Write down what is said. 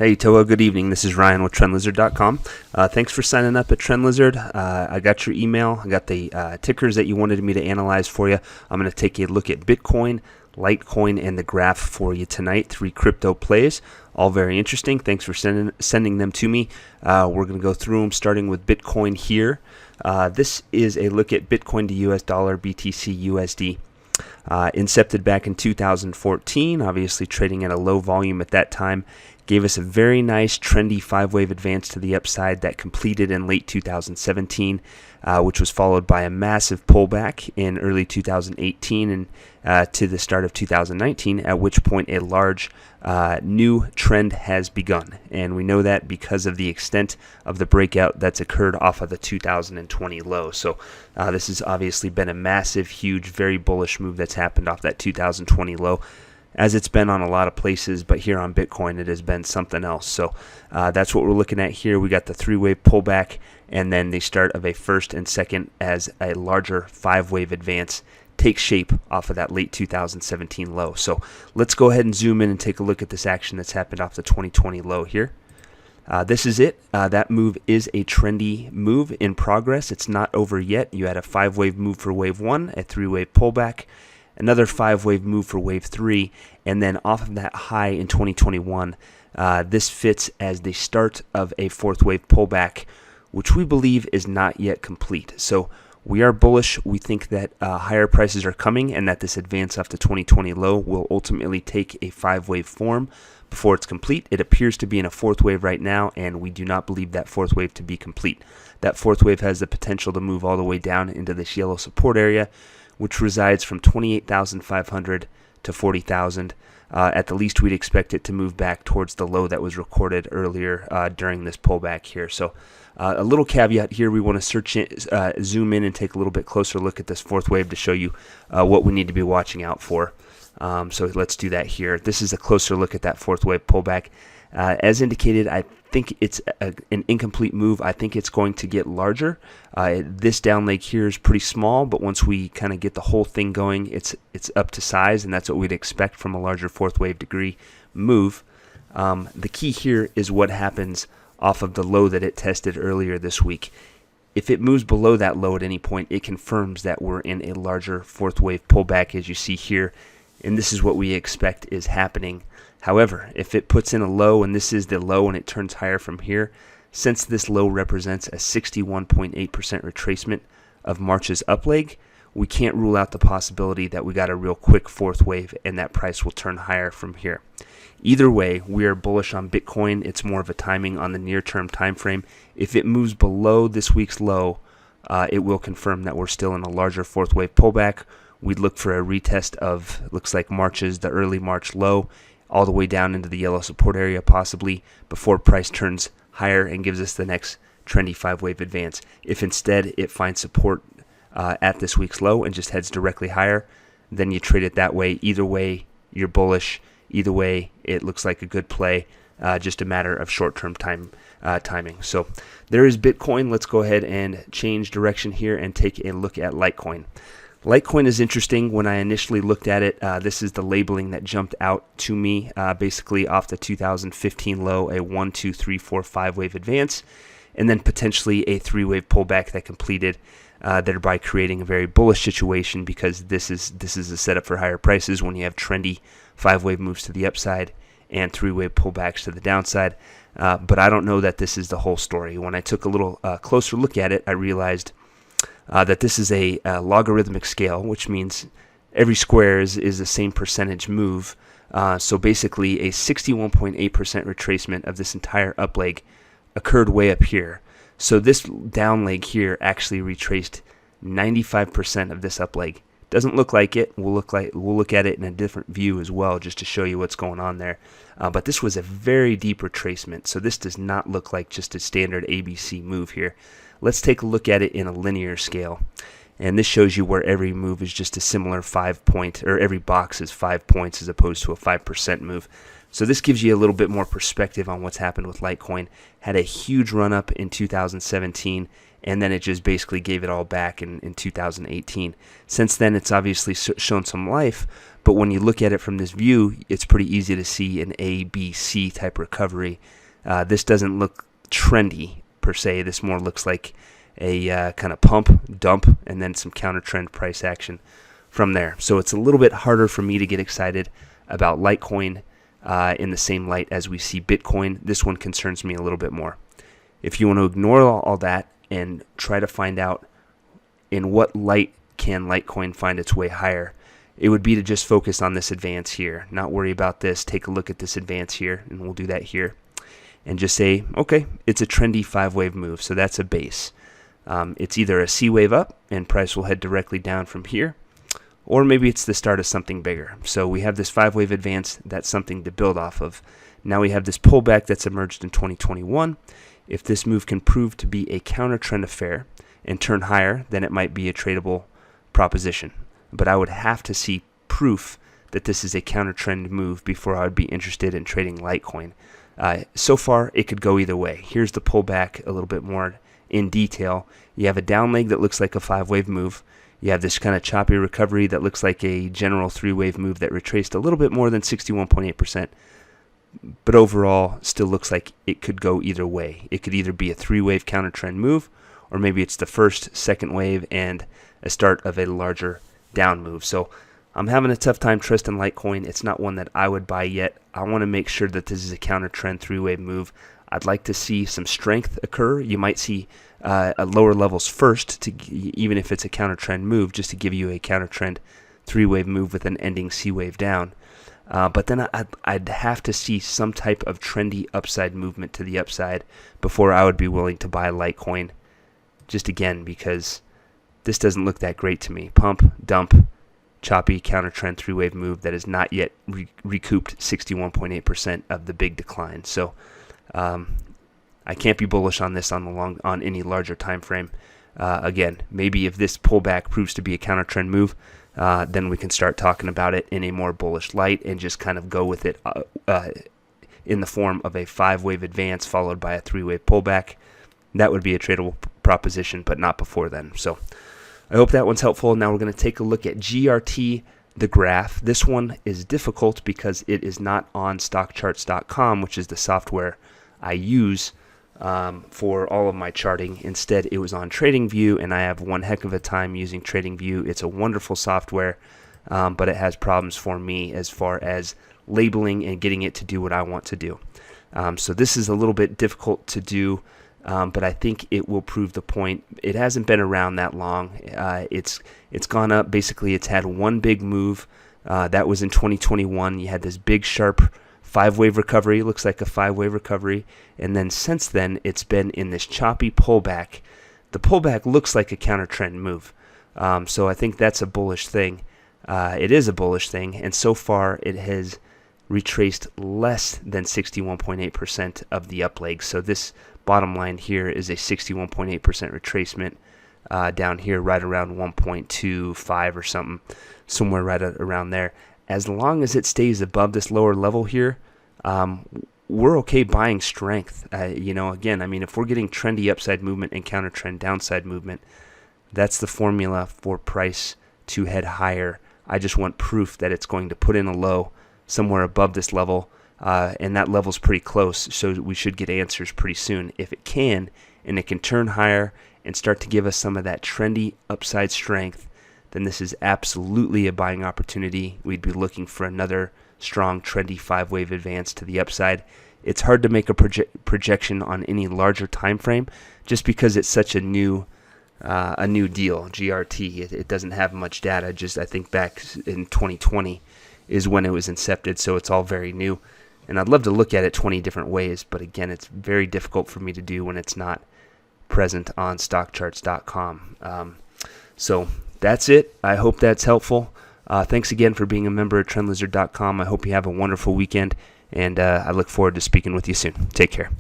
Hey Toa, good evening. This is Ryan with TrendLizard.com. Thanks for signing up at TrendLizard. I got your email. I got the tickers that you wanted me to analyze for you. I'm going to take a look at Bitcoin, Litecoin, and the graph for you tonight. 3 crypto plays, all very interesting. Thanks for sending them to me. We're going to go through them, starting with Bitcoin here. This is a look at Bitcoin to US dollar, BTC USD. Incepted back in 2014, obviously trading at a low volume at that time. Gave us a very nice trendy 5-wave advance to the upside that completed in late 2017, which was followed by a massive pullback in early 2018 and to the start of 2019, at which point a large new trend has begun. And we know that because of the extent of the breakout that's occurred off of the 2020 low. So this has obviously been a massive, huge, very bullish move that's happened off that 2020 low, as it's been on a lot of places, but here on Bitcoin it has been something else. So that's what we're looking at here. We got the 3-wave pullback and then the start of a first and second as a larger 5-wave advance takes shape off of that late 2017 low. So let's go ahead and zoom in and take a look at this action that's happened off the 2020 low here. This is it. That move is a trendy move in progress. It's not over yet. You had a 5-wave move for wave 1, a 3-wave pullback, another 5-wave move for wave 3, and then off of that high in 2021, this fits as the start of a 4th wave pullback, which we believe is not yet complete. So we are bullish. We think that higher prices are coming and that this advance off the 2020 low will ultimately take a 5-wave form before it's complete. It appears to be in a 4th wave right now, and we do not believe that 4th wave to be complete. That 4th wave has the potential to move all the way down into this yellow support area, which resides from 28,500 to 40,000. At the least, we'd expect it to move back towards the low that was recorded earlier during this pullback here. So a little caveat here, we want to zoom in and take a little bit closer look at this 4th wave to show you what we need to be watching out for. So let's do that here. This is a closer look at that 4th wave pullback. As indicated, I think it's an incomplete move. I think it's going to get larger. This down leg here is pretty small, but once we kind of get the whole thing going, it's up to size, and that's what we'd expect from a larger 4th wave degree move. The key here is what happens off of the low that it tested earlier this week. If it moves below that low at any point, it confirms that we're in a larger 4th wave pullback, as you see here, and this is what we expect is happening. However, if it puts in a low, and this is the low, and it turns higher from here, since this low represents a 61.8% retracement of March's up leg, we can't rule out the possibility that we got a real quick 4th wave and that price will turn higher from here. Either way, we are bullish on Bitcoin. It's more of a timing on the near-term time frame. If it moves below this week's low, it will confirm that we're still in a larger 4th wave pullback. We'd look for a retest of, looks like the early March low, all the way down into the yellow support area possibly, before price turns higher and gives us the next trendy 5-wave advance. If instead it finds support at this week's low and just heads directly higher, then you trade it that way. Either way, you're bullish. Either way, it looks like a good play, just a matter of short-term timing. So there is Bitcoin. Let's go ahead and change direction here and take a look at Litecoin. Litecoin is interesting. When I initially looked at it, this is the labeling that jumped out to me, basically off the 2015 low, a 1, 2, 3, 4, 5-wave advance, and then potentially a 3-wave pullback that completed, thereby creating a very bullish situation, because this is a setup for higher prices when you have trendy 5-wave moves to the upside and 3-wave pullbacks to the downside. But I don't know that this is the whole story. When I took a little closer look at it, I realized that this is a logarithmic scale, which means every square is the same percentage move. So basically a 61.8% retracement of this entire up leg occurred way up here. So this down leg here actually retraced 95% of this up leg. Doesn't look like it. We'll look at it in a different view as well, just to show you what's going on there. But this was a very deep retracement, so this does not look like just a standard ABC move here. Let's take a look at it in a linear scale. And this shows you where every move is just a similar 5-point, or every box is 5 points as opposed to a 5% move. So this gives you a little bit more perspective on what's happened with Litecoin. Had a huge run up in 2017 and then it just basically gave it all back in 2018. Since then, it's obviously shown some life, but when you look at it from this view, it's pretty easy to see an A, B, C type recovery. This doesn't look trendy per se. This more looks like a kind of pump, dump, and then some counter trend price action from there. So it's a little bit harder for me to get excited about Litecoin in the same light as we see Bitcoin. This one concerns me a little bit more. If you want to ignore all that and try to find out in what light can Litecoin find its way higher, it would be to just focus on this advance here, not worry about this. Take a look at this advance here, and we'll do that here, and just say, okay, it's a trendy 5-wave move, so that's a base. It's either a C wave up and price will head directly down from here, or maybe it's the start of something bigger. So we have this 5-wave advance, that's something to build off of. Now we have this pullback that's emerged in 2021. If this move can prove to be a counter trend affair and turn higher, then it might be a tradable proposition. But I would have to see proof that this is a counter trend move before I would be interested in trading Litecoin. So far, it could go either way. Here's the pullback a little bit more in detail. You have a down leg that looks like a 5-wave move. You have this kind of choppy recovery that looks like a general 3-wave move that retraced a little bit more than 61.8%. But overall, still looks like it could go either way. It could either be a 3-wave counter trend move, or maybe it's the first, second wave, and a start of a larger down move. So I'm having a tough time trusting Litecoin. It's not one that I would buy yet. I want to make sure that this is a counter trend 3-wave move. I'd like to see some strength occur. You might see lower levels first, even if it's a counter trend move, just to give you a counter trend 3-wave move with an ending C wave down. But then I'd have to see some type of trendy upside movement to the upside before I would be willing to buy Litecoin. Just again, because this doesn't look that great to me. Pump, dump, choppy counter trend 3-wave move that has not yet recouped 61.8% of the big decline. So I can't be bullish on this on any larger time frame. Again, maybe if this pullback proves to be a counter trend move, then we can start talking about it in a more bullish light and just kind of go with it in the form of a 5-wave advance followed by a 3-wave pullback. That would be a tradable proposition, but not before then. So I hope that one's helpful. Now we're going to take a look at GRT, the graph. This one is difficult because it is not on stockcharts.com, which is the software I use for all of my charting. Instead, it was on TradingView, and I have one heck of a time using TradingView. It's a wonderful software, but it has problems for me as far as labeling and getting it to do what I want to do. So this is a little bit difficult to do, but I think it will prove the point. It hasn't been around that long. It's gone up. Basically, it's had one big move. That was in 2021. You had this big, sharp 5-wave recovery. Looks like a 5-wave recovery. And then since then, it's been in this choppy pullback. The pullback looks like a counter trend move. So I think that's a bullish thing. It is a bullish thing. And so far, it has retraced less than 61.8% of the up leg. So this bottom line here is a 61.8% retracement down here, right around 1.25 or something, somewhere right around there. As long as it stays above this lower level here, we're okay buying strength. Again, I mean, if we're getting trendy upside movement and counter trend downside movement, that's the formula for price to head higher. I just want proof that it's going to put in a low somewhere above this level, and that level's pretty close, so we should get answers pretty soon. If it can, and it can turn higher and start to give us some of that trendy upside strength, then this is absolutely a buying opportunity. We'd be looking for another strong, trendy 5-wave advance to the upside. It's hard to make a projection on any larger time frame just because it's such a new deal, GRT. It doesn't have much data. Just I think back in 2020 is when it was incepted, so it's all very new. And I'd love to look at it 20 different ways, but again, it's very difficult for me to do when it's not present on stockcharts.com. So that's it. I hope that's helpful. Thanks again for being a member at TrendLizard.com. I hope you have a wonderful weekend, and I look forward to speaking with you soon. Take care.